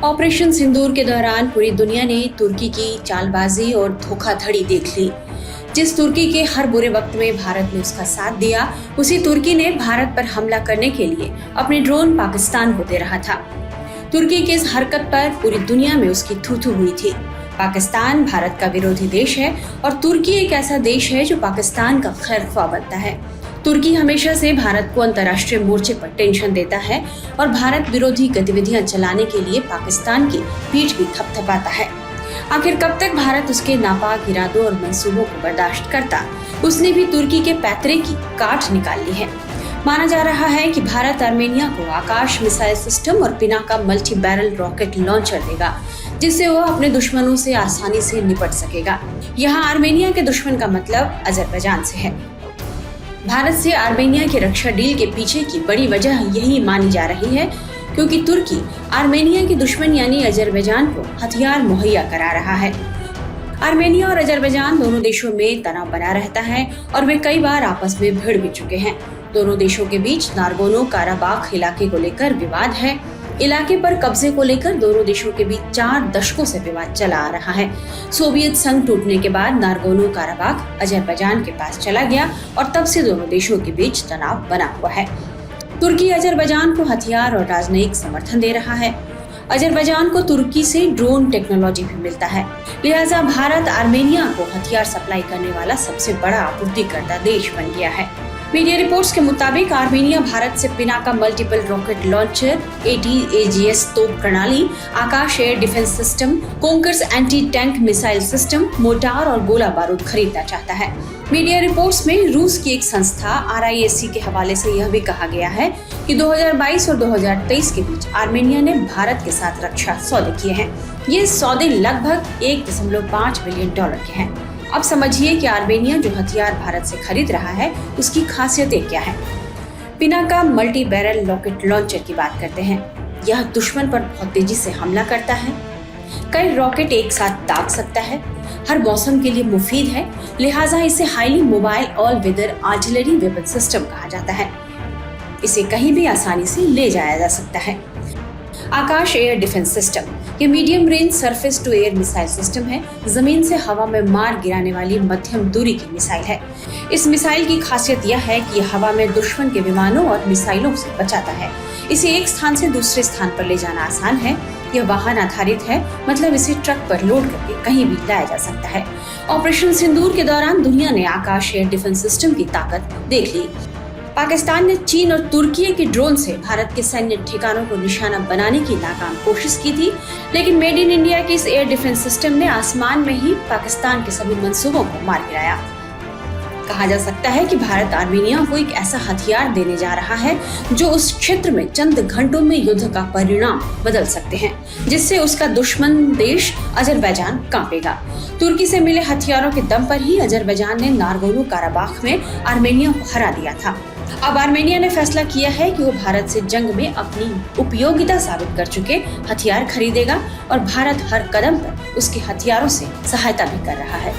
Operation सिंदूर के दौरान पूरी दुनिया ने तुर्की की चालबाजी और धोखाधड़ी देख ली। जिस तुर्की के हर बुरे वक्त में भारत ने उसका साथ दिया, उसी तुर्की ने भारत पर हमला करने के लिए अपने ड्रोन पाकिस्तान को दे रहा था। तुर्की की इस हरकत पर पूरी दुनिया में उसकी थू-थू हुई थी। पाकिस्तान भारत का विरोधी देश है और तुर्की एक ऐसा देश है जो पाकिस्तान का खैरख्वाह बनता है। तुर्की हमेशा से भारत को अंतर्राष्ट्रीय मोर्चे पर टेंशन देता है और भारत विरोधी गतिविधियां चलाने के लिए पाकिस्तान की पीठ भी थपथपाता है। आखिर कब तक भारत उसके नापाक इरादों और मंसूबों को बर्दाश्त करता? उसने भी तुर्की के पैतरे की काट निकाल ली है। माना जा रहा है कि भारत आर्मेनिया को आकाश मिसाइल सिस्टम और Pinaka multi barrel rocket launcher देगा, जिससे वह अपने दुश्मनों से आसानी से निपट सकेगा। यहाँ आर्मेनिया के दुश्मन का मतलब अजरबैजान से है। भारत से आर्मेनिया की रक्षा डील के पीछे की बड़ी वजह यही मानी जा रही है, क्योंकि तुर्की आर्मेनिया के दुश्मन यानी अजरबैजान को हथियार मुहैया करा रहा है। आर्मेनिया और अजरबैजान दोनों देशों में तनाव बना रहता है और वे कई बार आपस में भिड़ भी चुके हैं। दोनों देशों के बीच नारगोनो काराबाख इलाके को लेकर विवाद है। इलाके पर कब्जे को लेकर दोनों देशों के बीच 4 दशकों से विवाद चला आ रहा है। सोवियत संघ टूटने के बाद नारगोनो काराबाख अजरबैजान के पास चला गया और तब से दोनों देशों के बीच तनाव बना हुआ है। तुर्की अजरबैजान को हथियार और राजनयिक समर्थन दे रहा है। अजरबैजान को तुर्की से ड्रोन टेक्नोलॉजी भी मिलता है, लिहाजा भारत आर्मेनिया को हथियार सप्लाई करने वाला सबसे बड़ा आपूर्तिकर्ता देश बन गया है। मीडिया रिपोर्ट्स के मुताबिक आर्मेनिया भारत से Pinaka multiple rocket launcher, ATAGS तोप प्रणाली, Akash air defence system, Konkurs anti tank missile system, mortar और गोला बारूद खरीदना चाहता है। मीडिया रिपोर्ट्स में रूस की एक संस्था RIAC के हवाले से यह भी कहा गया है कि 2022 और 2023 के बीच आर्मेनिया ने भारत के साथ रक्षा सौदे किए हैं। ये सौदे लगभग $1.5 बिलियन के हैं। अब समझिए कि आर्मेनिया जो हथियार भारत से खरीद रहा है, उसकी खासियतें क्या हैं। Pinaka multi barrel rocket launcher की बात करते हैं। यह दुश्मन पर बहुत तेजी से हमला करता है, कई रॉकेट एक साथ दाग सकता है, हर मौसम के लिए मुफीद है, लिहाजा इसे highly mobile all weather artillery weapon system कहा जाता है। इसे कहीं भी आसानी से ले जाया जा सकता है। आकाश एयर डिफेंस सिस्टम, ये medium range surface to air missile system है। जमीन से हवा में मार गिराने वाली मध्यम दूरी की मिसाइल है। इस मिसाइल की खासियत यह है कि यह हवा में दुश्मन के विमानों और मिसाइलों से बचाता है। इसे एक स्थान से दूसरे स्थान पर ले जाना आसान है। यह वाहन आधारित है, मतलब इसे ट्रक पर लोड करके कहीं भी लाया जा सकता है। ऑपरेशन सिंदूर के दौरान दुनिया ने आकाश एयर डिफेंस सिस्टम की ताकत देख ली। पाकिस्तान ने चीन और तुर्की के ड्रोन से भारत के सैन्य ठिकानों को निशाना बनाने की नाकाम कोशिश की थी, लेकिन मेड इन इंडिया के इस एयर डिफेंस सिस्टम ने आसमान में ही पाकिस्तान के सभी मंसूबों को मार गिराया। कहा जा सकता है कि भारत आर्मेनिया को एक ऐसा हथियार देने जा रहा है जो उस क्षेत्र में चंद घंटों में युद्ध का परिणाम बदल सकते हैं, जिससे उसका दुश्मन देश अजरबैजान कांपेगा। तुर्की से मिले हथियारों के दम पर ही अजरबैजान ने नारगोनो काराबाख में आर्मेनिया को हरा दिया था। अब आर्मेनिया ने फैसला किया है कि वो भारत से जंग में अपनी उपयोगिता साबित कर चुके हथियार खरीदेगा और भारत हर कदम पर उसके हथियारों से सहायता भी कर रहा है।